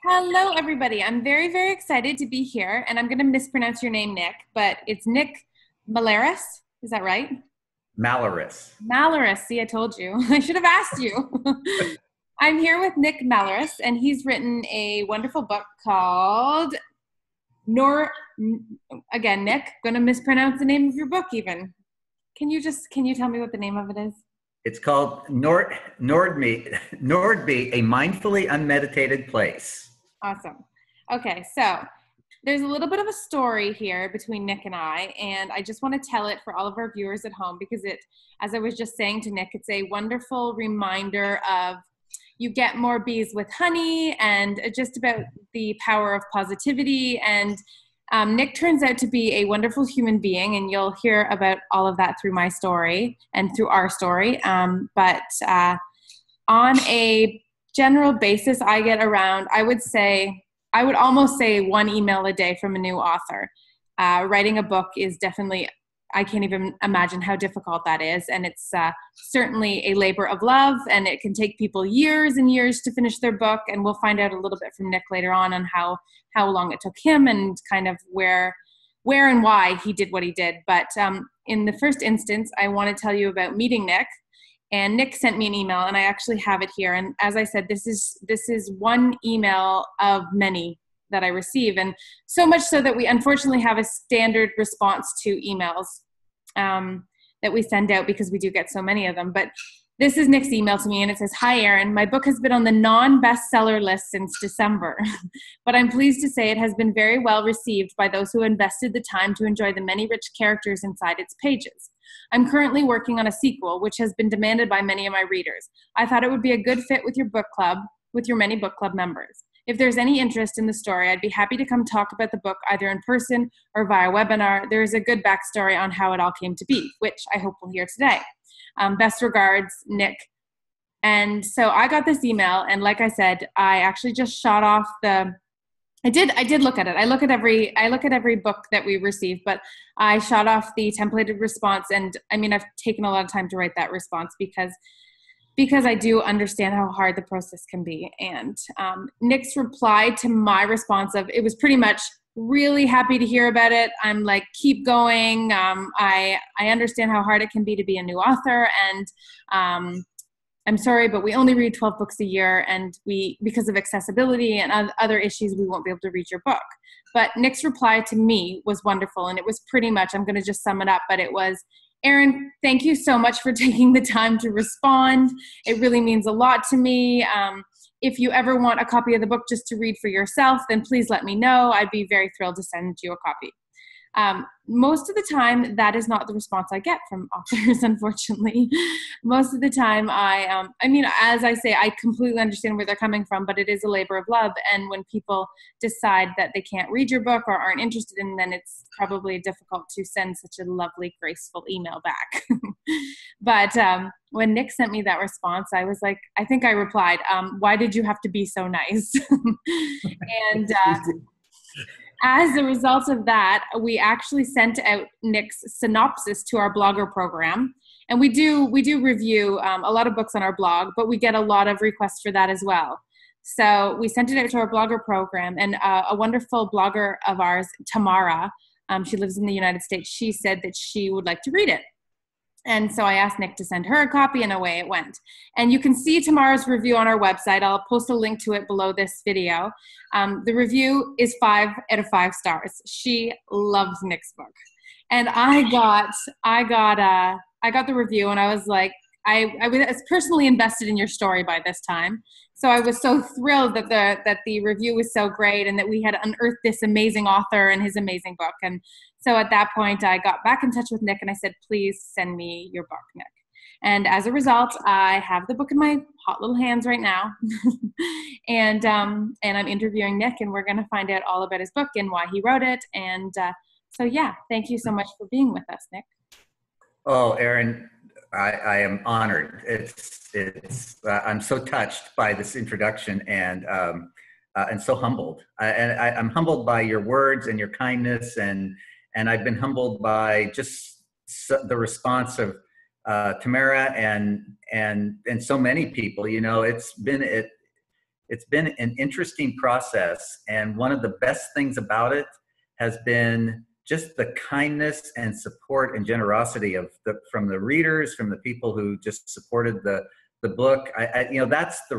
Hello, everybody. I'm very, very excited to be here, and I'm going to mispronounce your name, Nick, but it's Nick Malliris. Is that right? Malliris. Malliris. See, I told you. I should have asked you. I'm here with Nick Malliris, and he's written a wonderful book called Again, Nick, going to mispronounce the name of your book even. Can you tell me what the name of it is? It's called Nordby, A Mindfully Unmeditated Place. Awesome. Okay, so there's a little bit of a story here between Nick and I just want to tell it for all of our viewers at home because as I was just saying to Nick, it's a wonderful reminder of you get more bees with honey and just about the power of positivity. And Nick turns out to be a wonderful human being, and you'll hear about all of that through my story and through our story. But on a general basis, I get around, I would almost say one email a day from a new author. Writing a book is definitely, I can't even imagine how difficult that is. And it's certainly a labor of love, and it can take people years and years to finish their book. And we'll find out a little bit from Nick later on how long it took him and kind of where and why he did what he did. But in the first instance, I want to tell you about meeting Nick. And Nick sent me an email, and I actually have it here. And as I said, this is one email of many that I receive, and so much so that we unfortunately have a standard response to emails that we send out because we do get so many of them. But this is Nick's email to me, and it says, "Hi, Erin. My book has been on the non-bestseller list since December, but I'm pleased to say it has been very well received by those who invested the time to enjoy the many rich characters inside its pages. I'm currently working on a sequel, which has been demanded by many of my readers. I thought it would be a good fit with your book club, with your many book club members. If there's any interest in the story, I'd be happy to come talk about the book either in person or via webinar. There is a good backstory on how it all came to be, which I hope we'll hear today. Best regards, Nick." And so I got this email, and like I said, I actually just shot off I did look at it. I look at every book that we receive, but I shot off the templated response. And I mean, I've taken a lot of time to write that response because I do understand how hard the process can be. And Nick's reply to my response it was pretty much, "Really happy to hear about it. I'm like, keep going. I understand how hard it can be to be a new author, and I'm sorry, but we only read 12 books a year, and because of accessibility and other issues, we won't be able to read your book." But Nick's reply to me was wonderful, and it was pretty much, I'm going to just sum it up, but it was, "Erin, thank you so much for taking the time to respond. It really means a lot to me. If you ever want a copy of the book just to read for yourself, then please let me know. I'd be very thrilled to send you a copy." Most of the time, that is not the response I get from authors, unfortunately. Most of the time, I mean, as I say, I completely understand where they're coming from, but it is a labor of love. And when people decide that they can't read your book or aren't interested in, then it's probably difficult to send such a lovely, graceful email back. But when Nick sent me that response, I was like, I think I replied, "Why did you have to be so nice?" And as a result of that, we actually sent out Nick's synopsis to our blogger program. And we do review a lot of books on our blog, but we get a lot of requests for that as well. So we sent it out to our blogger program, and a wonderful blogger of ours, Tamara, she lives in the United States, she said that she would like to read it. And so I asked Nick to send her a copy, and away it went. And you can see Tamara's review on our website. I'll post a link to it below this video. The review is 5 out of 5 stars. She loves Nick's book. And I got the review, and I was like, I was personally invested in your story by this time. So I was so thrilled that the review was so great, and that we had unearthed this amazing author and his amazing book. And so at that point, I got back in touch with Nick, and I said, "Please send me your book, Nick." And as a result, I have the book in my hot little hands right now. and I'm interviewing Nick, and we're going to find out all about his book and why he wrote it. And so yeah, thank you so much for being with us, Nick. Oh, Erin, I am honored. I'm so touched by this introduction, and so humbled. I'm humbled by your words and your kindness, and I've been humbled by just the response of Tamara and so many people. You know, it's been an interesting process. And one of the best things about it has been just the kindness and support and generosity from the readers, from the people who just supported the book. That's the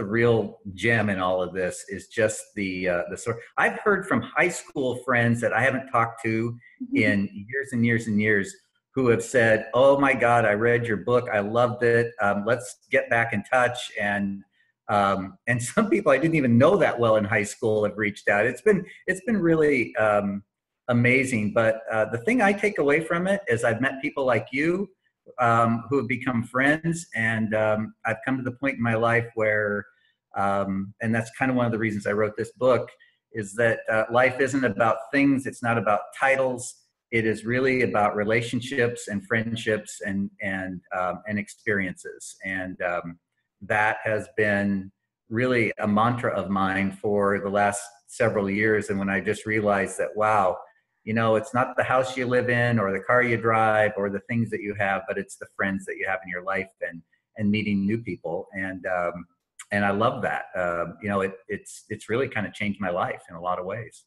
real gem in all of this, is just the sort. I've heard from high school friends that I haven't talked to in years and years and years, who have said, "Oh my God, I read your book. I loved it. Let's get back in touch." And some people I didn't even know that well in high school have reached out. It's been really amazing. But the thing I take away from it is I've met people like you who have become friends, and I've come to the point in my life where, and that's kind of one of the reasons I wrote this book, is that life isn't about things. It's not about titles. It is really about relationships and friendships and experiences. And that has been really a mantra of mine for the last several years. And when I just realized that, wow, it's not the house you live in or the car you drive or the things that you have, but it's the friends that you have in your life and meeting new people. And I love that. It's really kind of changed my life in a lot of ways.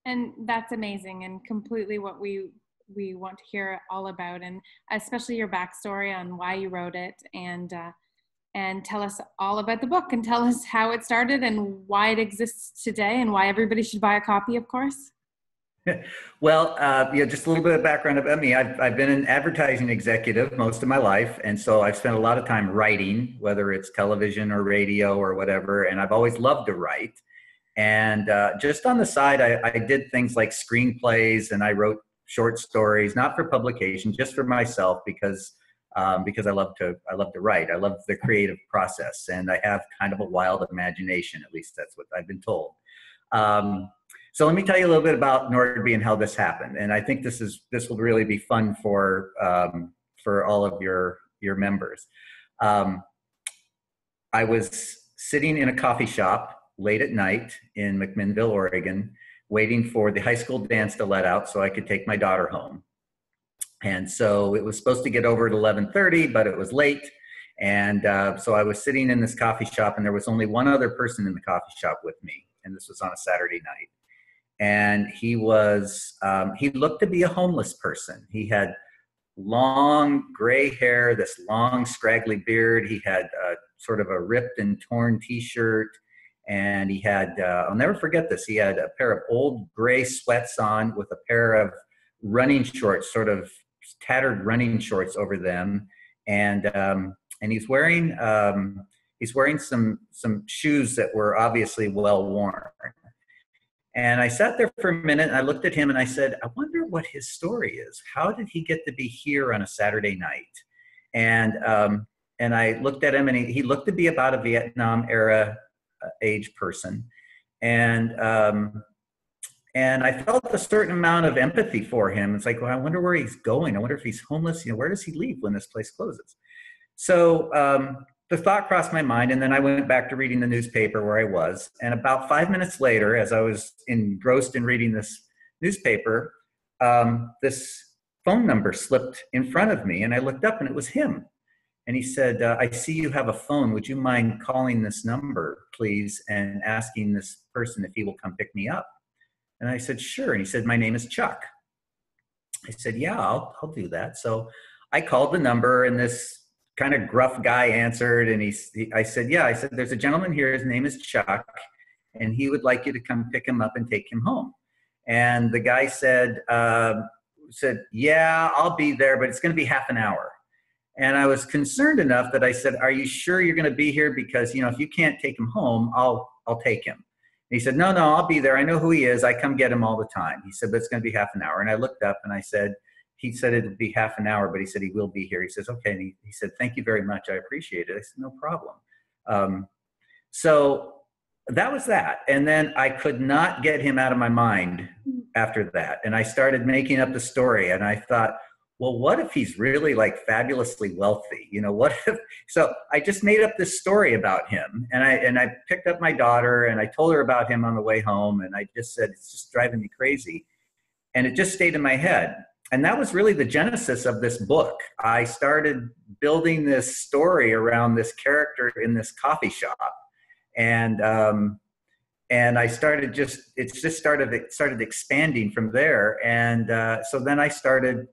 And that's amazing, and completely what we want to hear all about, and especially your backstory on why you wrote it, and tell us all about the book, and tell us how it started and why it exists today, and why everybody should buy a copy, of course. Well, just a little bit of background about me. I've been an advertising executive most of my life, and so I've spent a lot of time writing, whether it's television or radio or whatever, and I've always loved to write. And just on the side, I did things like screenplays, and I wrote short stories, not for publication, just for myself, because I love to write. I love the creative process, and I have kind of a wild imagination. At least that's what I've been told. So let me tell you a little bit about Nordby and how this happened. And I think this will really be fun for all of your members. I was sitting in a coffee shop late at night in McMinnville, Oregon, waiting for the high school dance to let out so I could take my daughter home. And so it was supposed to get over at 11:30, but it was late. And so I was sitting in this coffee shop, and there was only one other person in the coffee shop with me. And this was on a Saturday night. And he looked to be a homeless person. He had long gray hair, this long scraggly beard. He had sort of a ripped and torn t-shirt. And he had, I'll never forget this, he had a pair of old gray sweats on with a pair of running shorts, sort of tattered running shorts over them. And he's wearing some shoes that were obviously well worn. And I sat there for a minute, and I looked at him and I said, I wonder what his story is. How did he get to be here on a Saturday night? And I looked at him, and he looked to be about a Vietnam era age person. And I felt a certain amount of empathy for him. It's like, well, I wonder where he's going. I wonder if he's homeless. Where does he leave when this place closes? So the thought crossed my mind, and then I went back to reading the newspaper where I was. And about 5 minutes later, as I was engrossed in reading this newspaper, this phone number slipped in front of me, and I looked up, and it was him. And he said, I see you have a phone. Would you mind calling this number, please, and asking this person if he will come pick me up? And I said, sure. And he said, my name is Chuck. I said, yeah, I'll do that. So I called the number, and this kind of gruff guy answered. And I said, yeah, there's a gentleman here. His name is Chuck, and he would like you to come pick him up and take him home. And the guy said, yeah, I'll be there, but it's going to be half an hour. And I was concerned enough that I said, are you sure you're going to be here? Because, if you can't take him home, I'll take him. And he said, no, I'll be there. I know who he is. I come get him all the time. He said, but it's going to be half an hour. And I looked up, and he said it would be half an hour, but he said he will be here. He says, okay. And he said, thank you very much. I appreciate it. I said, no problem. So that was that. And then I could not get him out of my mind after that. And I started making up the story, and I thought, well, what if he's really like fabulously wealthy? What if? So I just made up this story about him, and I picked up my daughter, and I told her about him on the way home, and I just said, it's just driving me crazy. And it just stayed in my head. and that was really the genesis of this book. I started building this story around this character in this coffee shop, and and I started it started expanding from there. And so then I started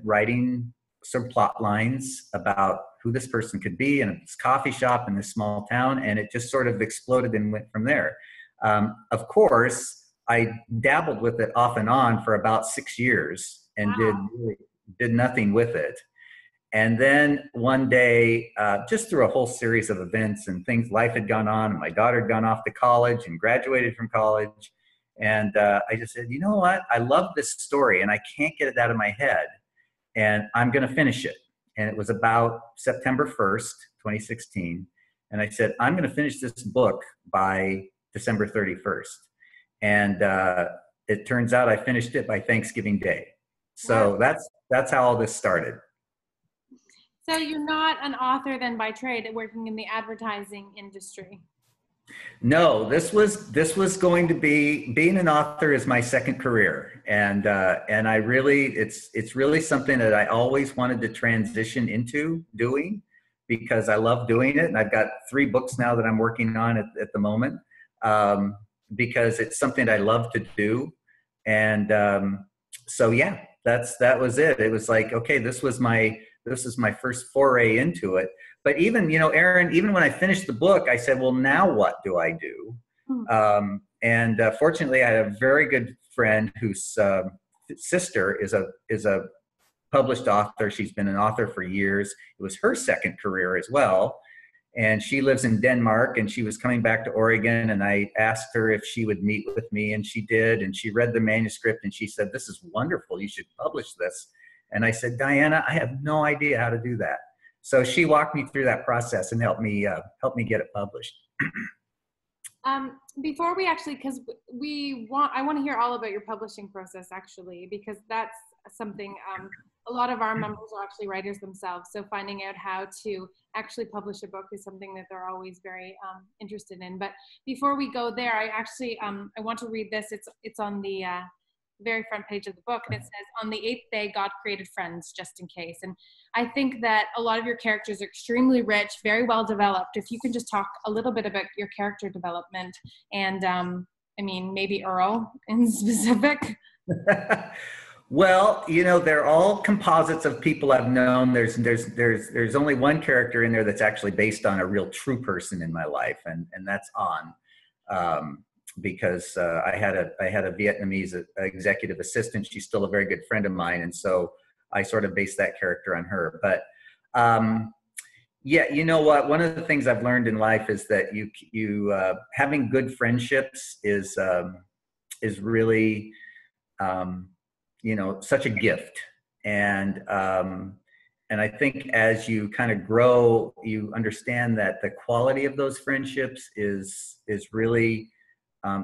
writing some plot lines about who this person could be in this coffee shop in this small town, and it just sort of exploded and went from there. Of course, I dabbled with it off and on for about 6 years and Wow. did nothing with it. And then one day, just through a whole series of events and things, life had gone on, and my daughter had gone off to college and graduated from college. And I just said, you know what? I love this story and I can't get it out of my head. And I'm going to finish it. And it was about September 1st, 2016. And I said, I'm going to finish this book by December 31st. And it turns out I finished it by Thanksgiving Day. Wow. So that's how all this started. So you're not an author then by trade, working in the advertising industry. No, this was going to be, being an author is my second career, and I really, it's really something that I always wanted to transition into doing, because I love doing it, and I've got 3 books now that I'm working on at the moment, because it's something I love to do, and so yeah, that was it. It was like, okay, this is my first foray into it. But even, Aaron, even when I finished the book, I said, well, now what do I do? Hmm. And fortunately, I had a very good friend whose sister is a published author. She's been an author for years. It was her second career as well. And she lives in Denmark, and she was coming back to Oregon, and I asked her if she would meet with me, and she did. And she read the manuscript, and she said, this is wonderful. You should publish this. And I said, Diana, I have no idea how to do that. So she walked me through that process and helped me get it published. Before we actually, because I want to hear all about your publishing process actually, because that's something a lot of our members are actually writers themselves. So finding out how to actually publish a book is something that they're always very interested in. But before we go there, I actually I want to read this. It's on the very front page of the book, and it says, on the 8th day God created friends, just in case. And I think that a lot of your characters are extremely rich, very well developed. If you can just talk a little bit about your character development, and I mean, maybe Earl in specific. Well, they're all composites of people I've known. There's only one character in there that's actually based on a real true person in my life, and that's An. Because I had a Vietnamese executive assistant. She's still a very good friend of mine, and so I sort of based that character on her. But yeah, you know what? One of the things I've learned in life is that you having good friendships is really such a gift, and I think as you kind of grow, you understand that the quality of those friendships is really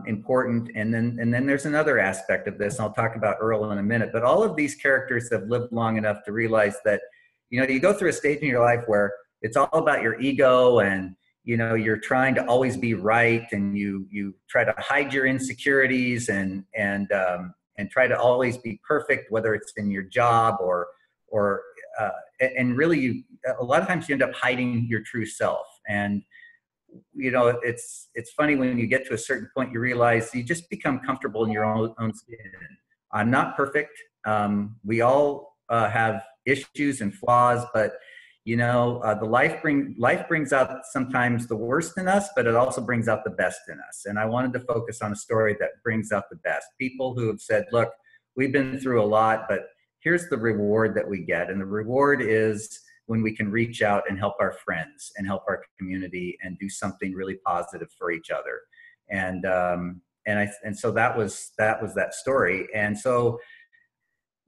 important. And then there's another aspect of this, and I'll talk about Earl in a minute, but all of these characters have lived long enough to realize that, you go through a stage in your life where it's all about your ego, and, you're trying to always be right, and you try to hide your insecurities and try to always be perfect, whether it's in your job or and really a lot of times you end up hiding your true self. And it's funny when you get to a certain point, you realize you just become comfortable in your own skin. I'm not perfect. We all have issues and flaws, but the life brings out sometimes the worst in us, but it also brings out the best in us. And I wanted to focus on a story that brings out the best. People who have said, look, we've been through a lot, but here's the reward that we get. And the reward is when we can reach out and help our friends and help our community and do something really positive for each other. And so that was that story. And so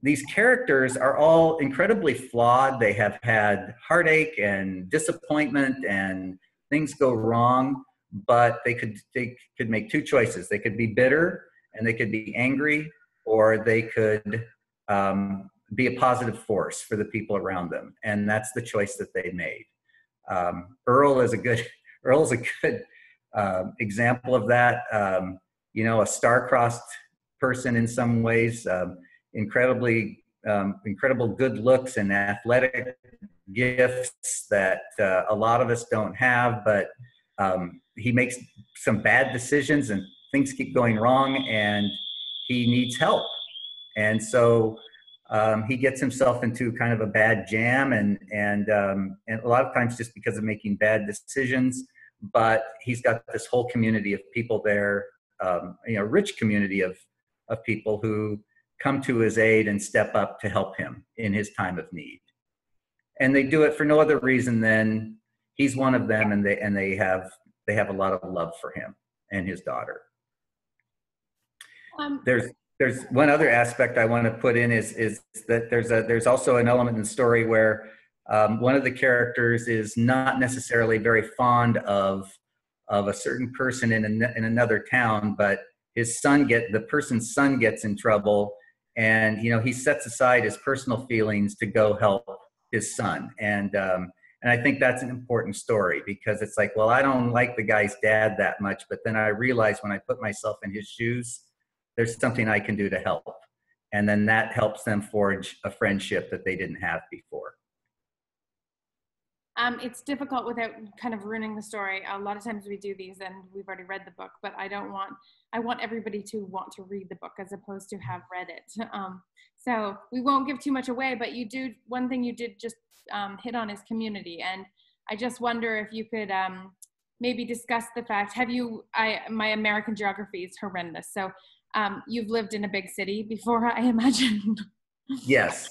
these characters are all incredibly flawed. They have had heartache and disappointment, and things go wrong, but they could make 2 choices. They could be bitter and they could be angry, or they could be a positive force for the people around them. And that's the choice that they made. Earl is a good example of that. A star-crossed person in some ways. incredible good looks and athletic gifts that a lot of us don't have, but he makes some bad decisions and things keep going wrong and he needs help. And so he gets himself into kind of a bad jam and a lot of times just because of making bad decisions, but he's got this whole community of people there, rich community of people who come to his aid and step up to help him in his time of need. And they do it for no other reason than he's one of them, and they have a lot of love for him and his daughter. There's one other aspect I want to put in is that there's also an element in the story where one of the characters is not necessarily very fond of a certain person in another town, but the person's son gets in trouble, and he sets aside his personal feelings to go help his son. And I think that's an important story, because it's like, well, I don't like the guy's dad that much, but then I realize when I put myself in his shoes, there's something I can do to help. And then that helps them forge a friendship that they didn't have before. It's difficult without kind of ruining the story. A lot of times we do these and we've already read the book, but I want everybody to want to read the book as opposed to have read it. So we won't give too much away, but one thing you did just hit on is community. And I just wonder if you could maybe discuss the fact, my American geography is horrendous. So you've lived in a big city before, I imagine. Yes.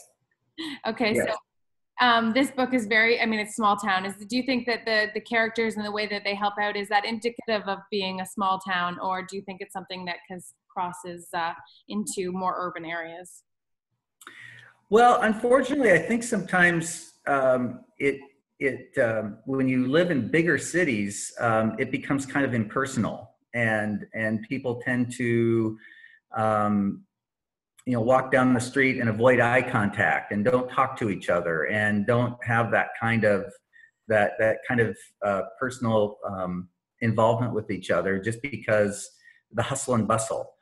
Okay. Yes. So this book is it's small town. Do you think that the characters and the way that they help out, is that indicative of being a small town, or do you think it's something that crosses into more urban areas? Well, unfortunately, I think sometimes when you live in bigger cities, it becomes kind of impersonal, and people tend to walk down the street and avoid eye contact and don't talk to each other and don't have that kind of personal involvement with each other, just because the hustle and bustle.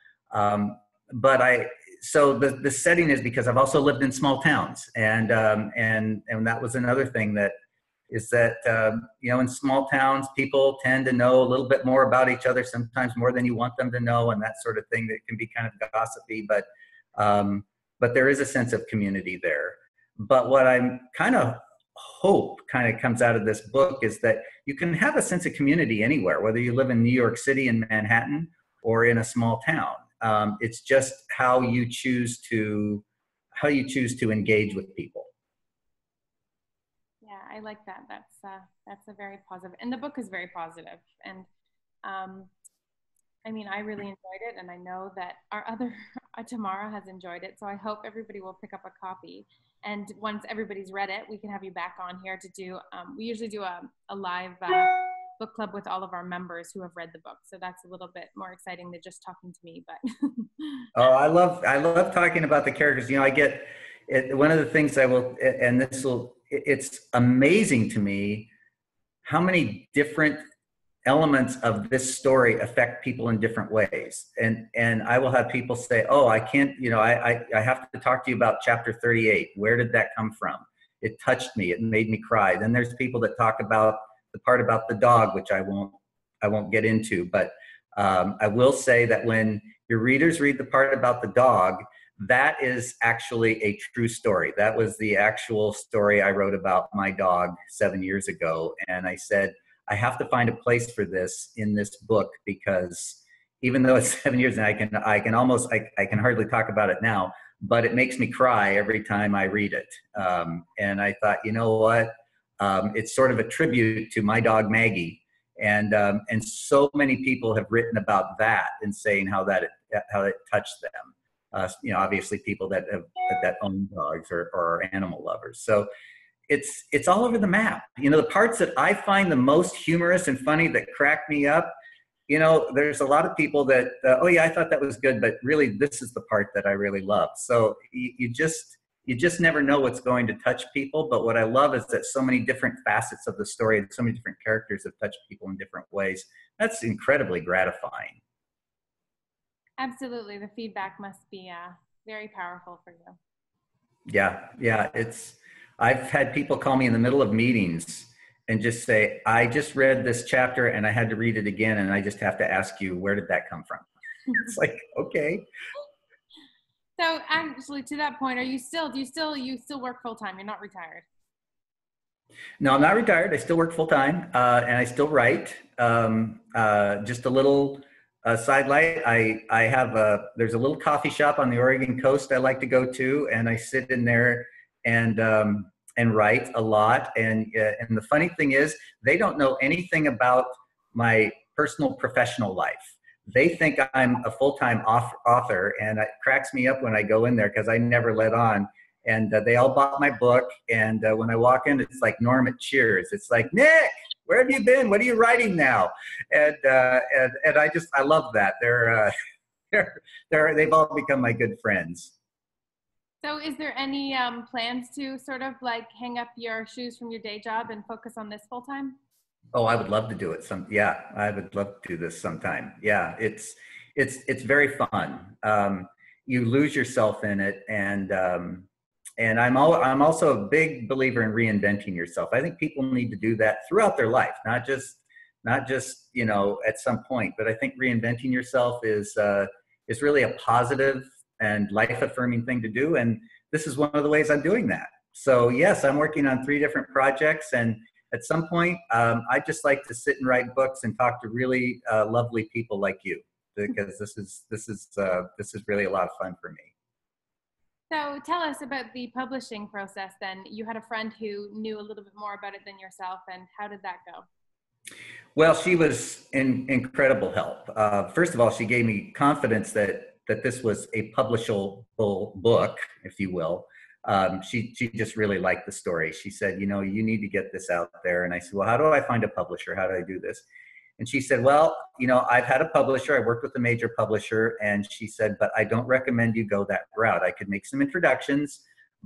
So the setting is because I've also lived in small towns, and that was another thing that in small towns, people tend to know a little bit more about each other, sometimes more than you want them to know, and that sort of thing that can be kind of gossipy, but there is a sense of community there. But what I'm hope comes out of this book is that you can have a sense of community anywhere, whether you live in New York City, in Manhattan, or in a small town. It's just how you choose to engage with people. Yeah, I like that. That's a very positive, and the book is very positive. And I really enjoyed it, and I know that our other Tamara has enjoyed it. So I hope everybody will pick up a copy. And once everybody's read it, we can have you back on here to do. We usually do a live book club with all of our members who have read the book. So that's a little bit more exciting than just talking to me. But oh, I love talking about the characters. I get it. One of the things it's amazing to me how many different elements of this story affect people in different ways. And I will have people say, oh, I can't, I have to talk to you about chapter 38. Where did that come from? It touched me. It made me cry. Then there's people that talk about the part about the dog, which I won't get into, but I will say that when your readers read the part about the dog, that is actually a true story. That was the actual story I wrote about my dog 7 years ago. And I said, I have to find a place for this in this book, because even though it's 7 years and I can hardly talk about it now, but it makes me cry every time I read it. And I thought, you know what? It's sort of a tribute to my dog Maggie, and so many people have written about that and saying how it touched them. Obviously people that own dogs or are animal lovers. So it's all over the map. The parts that I find the most humorous and funny that crack me up, there's a lot of people that, oh yeah, I thought that was good, but really this is the part that I really love. So you just never know what's going to touch people. But what I love is that so many different facets of the story and so many different characters have touched people in different ways. That's incredibly gratifying. Absolutely. The feedback must be Very powerful for you. Yeah, yeah. I've had people call me in the middle of meetings and just say, I just read this chapter and I had to read it again. And I just have to ask you, where did that come from? It's like, okay. So actually, to that point, do you still work full time? You're not retired? No, I'm not retired. I still work full time, and I still write. Just a little sidelight. I have there's a little coffee shop on the Oregon coast I like to go to, and I sit in there and write a lot. And the funny thing is, they don't know anything about my personal professional life. They think I'm a full-time author, and it cracks me up when I go in there because I never let on. And they all bought my book. And when I walk in, it's like Norm at Cheers. It's like, Nick, where have you been? What are you writing now? And I love that. They've all become my good friends. So is there any plans to sort of like hang up your shoes from your day job and focus on this full time? Oh, I would love to do it. Yeah, I would love to do this sometime. Yeah, it's very fun. You lose yourself in it, and I'm also a big believer in reinventing yourself. I think people need to do that throughout their life, not just at some point. But I think reinventing yourself is really a positive and life affirming thing to do. And this is one of the ways I'm doing that. So yes, I'm working on 3 different projects, and at some point, I just like to sit and write books and talk to really lovely people like you, because this is really a lot of fun for me. So tell us about the publishing process then. You had a friend who knew a little bit more about it than yourself, and how did that go? Well, she was incredible help. First of all, she gave me confidence that this was a publishable book, if you will. She just really liked the story. She said, you need to get this out there. And I said, well, how do I find a publisher? How do I do this? And she said, well, I've had a publisher. I worked with a major publisher. And she said, but I don't recommend you go that route. I could make some introductions,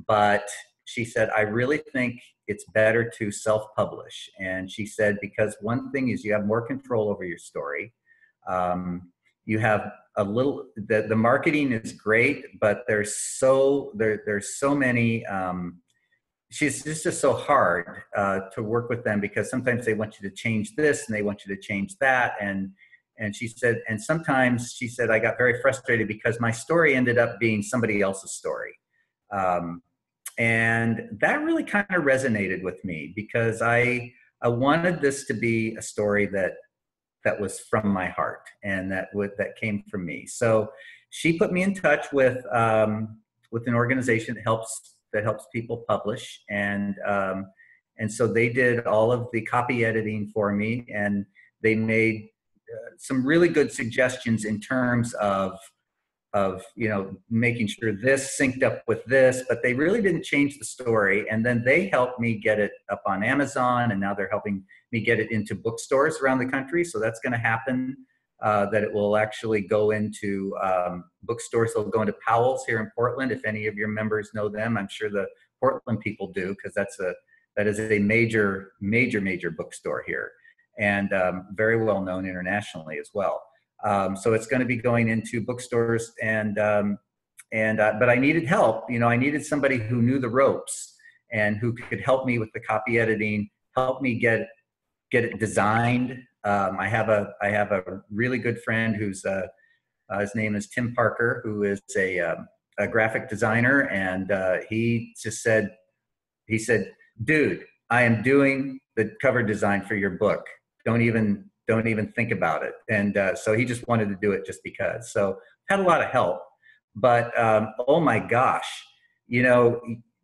but she said, I really think it's better to self-publish. And she said, because one thing is you have more control over your story. You have the marketing is great, but there's so many, it's just so hard to work with them, because sometimes they want you to change this and they want you to change that. And she said, and sometimes she said, I got very frustrated because my story ended up being somebody else's story. And that really kind of resonated with me, because I wanted this to be a story that was from my heart and that came from me. So she put me in touch with an organization that helps people publish, and so they did all of the copy editing for me, and they made some really good suggestions in terms of making sure this synced up with this, but they really didn't change the story. And then they helped me get it up on Amazon, and now they're helping me get it into bookstores around the country. So that's going to happen, that it will actually go into bookstores. They'll go into Powell's here in Portland. If any of your members know them, I'm sure the Portland people do, because that is a major bookstore here, and very well known internationally as well. So it's going to be going into bookstores, but I needed help. I needed somebody who knew the ropes and who could help me with the copy editing, help me get it designed. I have a really good friend who's his name is Tim Parker, who is a graphic designer, and he said, dude, I am doing the cover design for your book. Don't even think about it. And so he just wanted to do it just because. So had a lot of help, but oh my gosh,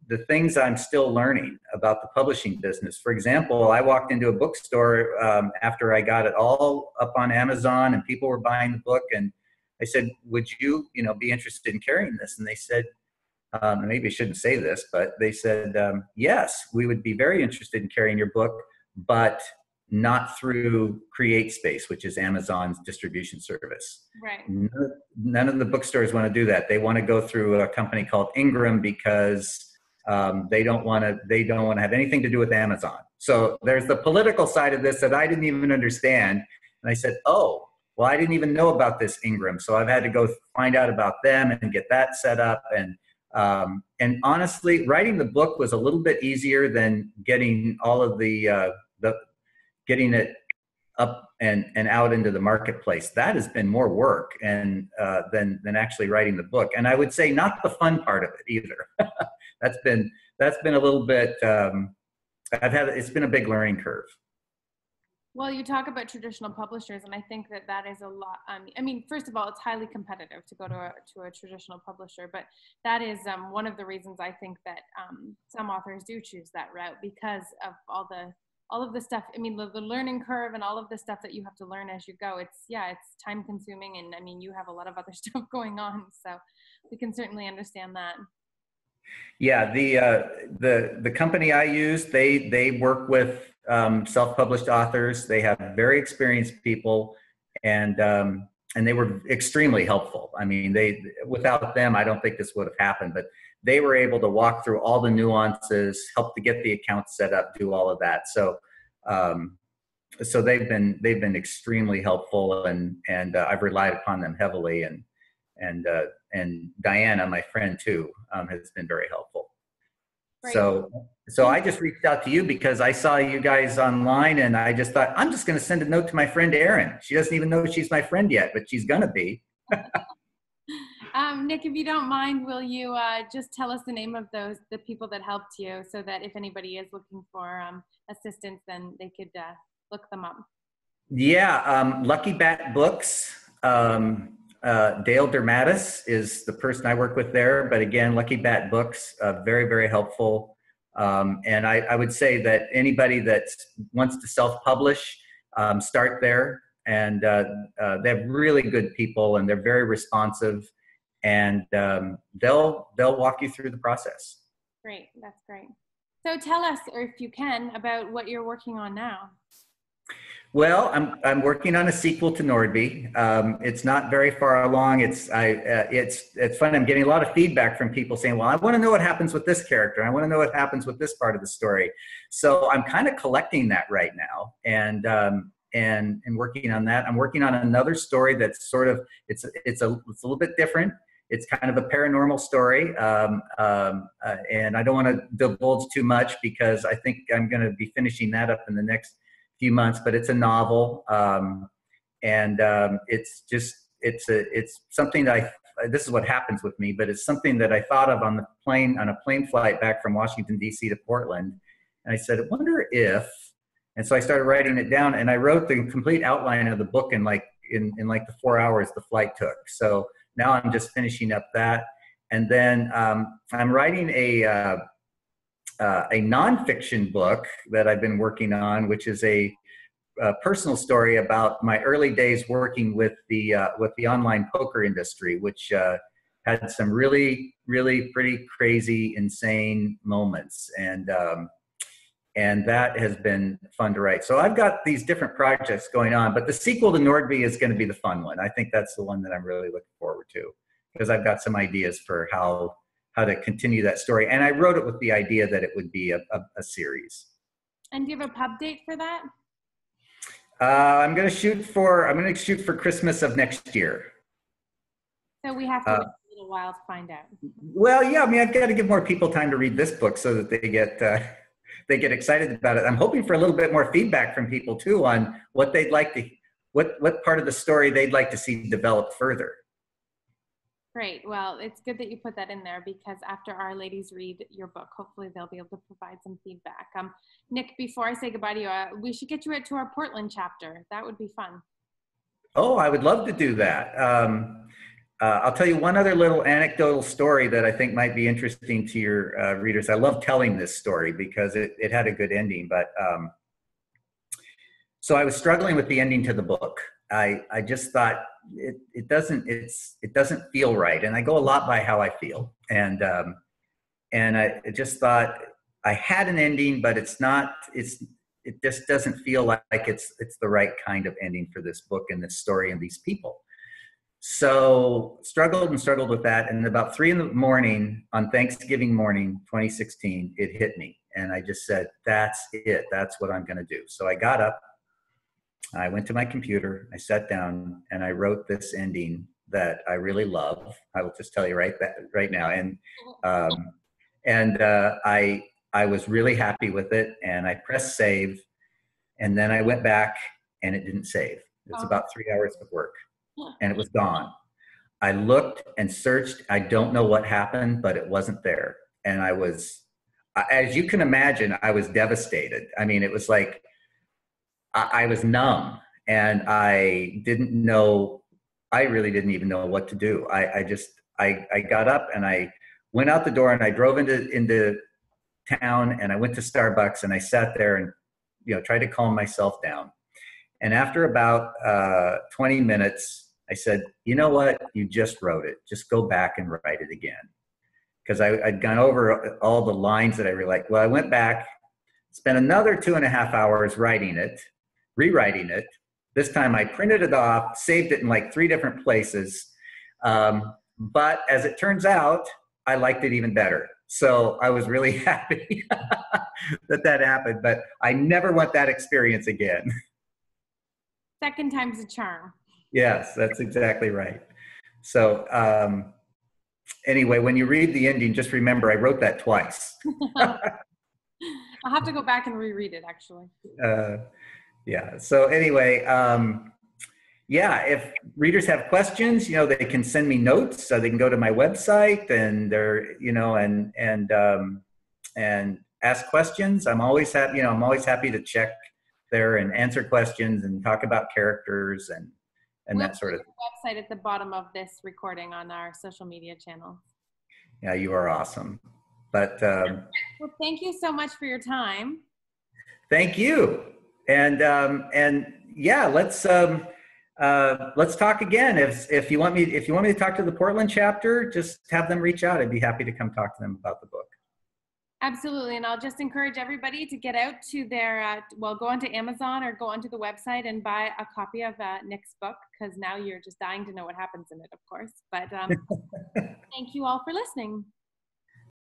the things I'm still learning about the publishing business. For example, I walked into a bookstore after I got it all up on Amazon and people were buying the book, and I said, would you, be interested in carrying this? And they said, maybe I shouldn't say this, but they said, yes, we would be very interested in carrying your book, but not through CreateSpace, which is Amazon's distribution service. Right. None of the bookstores want to do that. They want to go through a company called Ingram, because they don't want to have anything to do with Amazon. So there's the political side of this that I didn't even understand. And I said, oh, well, I didn't even know about this Ingram, so I've had to go find out about them and get that set up. And honestly, writing the book was a little bit easier than getting all of the getting it up and out into the marketplace. That has been more work and than actually writing the book. And I would say not the fun part of it either. that's been a little bit. It's been a big learning curve. Well, you talk about traditional publishers, and I think that is a lot. I mean, first of all, it's highly competitive to go to a traditional publisher, but that is one of the reasons I think that some authors do choose that route, because of all of the stuff. I mean, the learning curve and all of the stuff that you have to learn as you go. It's time consuming, and I mean, you have a lot of other stuff going on, so we can certainly understand that. Yeah, the company I use, they work with self-published authors. They have very experienced people, and they were extremely helpful. I mean, without them, I don't think this would have happened. But they were able to walk through all the nuances, help to get the account set up, do all of that. So so they've been extremely helpful, and I've relied upon them heavily, and Diana, my friend too, has been very helpful. Great. So I just reached out to you because I saw you guys online, and I just thought, I'm just going to send a note to my friend Erin. She doesn't even know she's my friend yet, but she's going to be. Nick, if you don't mind, will you just tell us the name of the people that helped you, so that if anybody is looking for assistance, then they could look them up? Yeah, Lucky Bat Books. Dale Dermatis is the person I work with there, but again, Lucky Bat Books, very, very helpful. And I would say that anybody that wants to self-publish, start there. And they have really good people, and they're very responsive, and they'll walk you through the process. Great, that's great. So tell us, or if you can, about what you're working on now. Well, I'm working on a sequel to Nordby. It's not very far along. It's fun. I'm getting a lot of feedback from people saying, "Well, I want to know what happens with this character. I want to know what happens with this part of the story." So I'm kind of collecting that right now, and working on that. I'm working on another story that's sort of it's a little bit different. It's kind of a paranormal story, and I don't want to divulge too much because I think I'm going to be finishing that up in the next few months, but it's a novel, and it's something that this is what happens with me, but it's something that I thought of on a plane flight back from Washington D.C. to Portland, and I said, I wonder if, and so I started writing it down, and I wrote the complete outline of the book in like the 4 hours the flight took. So now I'm just finishing up that, and then I'm writing a nonfiction book that I've been working on, which is a personal story about my early days working with the online poker industry, which had some really, really pretty crazy, insane moments, and that has been fun to write. So I've got these different projects going on, but the sequel to Nordby is going to be the fun one. I think that's the one that I'm really looking forward to, because I've got some ideas for how to continue that story. And I wrote it with the idea that it would be a series. And do you have a pub date for that? I'm going to shoot for Christmas of next year. So we have to wait a little while to find out. Well, yeah, I mean, I've got to give more people time to read this book so that they get excited about it. I'm hoping for a little bit more feedback from people too on what they'd like to, what part of the story they'd like to see developed further. Great. Well, it's good that you put that in there, because after our ladies read your book, hopefully they'll be able to provide some feedback. Nick, before I say goodbye to you, we should get you out to our Portland chapter. That would be fun. Oh, I would love to do that. I'll tell you one other little anecdotal story that I think might be interesting to your readers. I love telling this story because it had a good ending, but so I was struggling with the ending to the book. I just thought it doesn't feel right, and I go a lot by how I feel, and I just thought I had an ending, but it just doesn't feel like it's the right kind of ending for this book and this story and these people. So struggled with that, and about 3 a.m. on Thanksgiving morning 2016, it hit me, and I just said, that's it, that's what I'm going to do. So I got up I went to my computer, I sat down, and I wrote this ending that I really love. I will just tell you right now. Um, I was really happy with it, and I pressed save, and then I went back, and it didn't save. It was about 3 hours of work, and it was gone. I looked and searched. I don't know what happened, but it wasn't there. And I was, as you can imagine, I was devastated. I mean, it was like I was numb, and I didn't know. I really didn't even know what to do. I got up and I went out the door and I drove into town, and I went to Starbucks and I sat there and tried to calm myself down. And after about 20 minutes, I said, you know what? You just wrote it. Just go back and write it again. Because I'd gone over all the lines that I really liked. Well, I went back, spent another 2.5 hours writing it, rewriting it. This time I printed it off, saved it in like 3 different places. But as it turns out, I liked it even better. So I was really happy that happened. But I never want that experience again. Second time's a charm. Yes, that's exactly right. So anyway, when you read the ending, just remember I wrote that twice. I'll have to go back and reread it, actually. Yeah. So anyway, yeah, if readers have questions, they can send me notes. So they can go to my website and and ask questions. I'm always happy. I'm always happy to check there and answer questions and talk about characters and that sort of thing. Website at the bottom of this recording on our social media channel. Yeah, you are awesome. But well, thank you so much for your time. Thank you. And yeah, let's talk again. If you want me to talk to the Portland chapter, just have them reach out. I'd be happy to come talk to them about the book. Absolutely. And I'll just encourage everybody to get out to their, go onto Amazon or go onto the website and buy a copy of Nick's book, because now you're just dying to know what happens in it, of course. But thank you all for listening.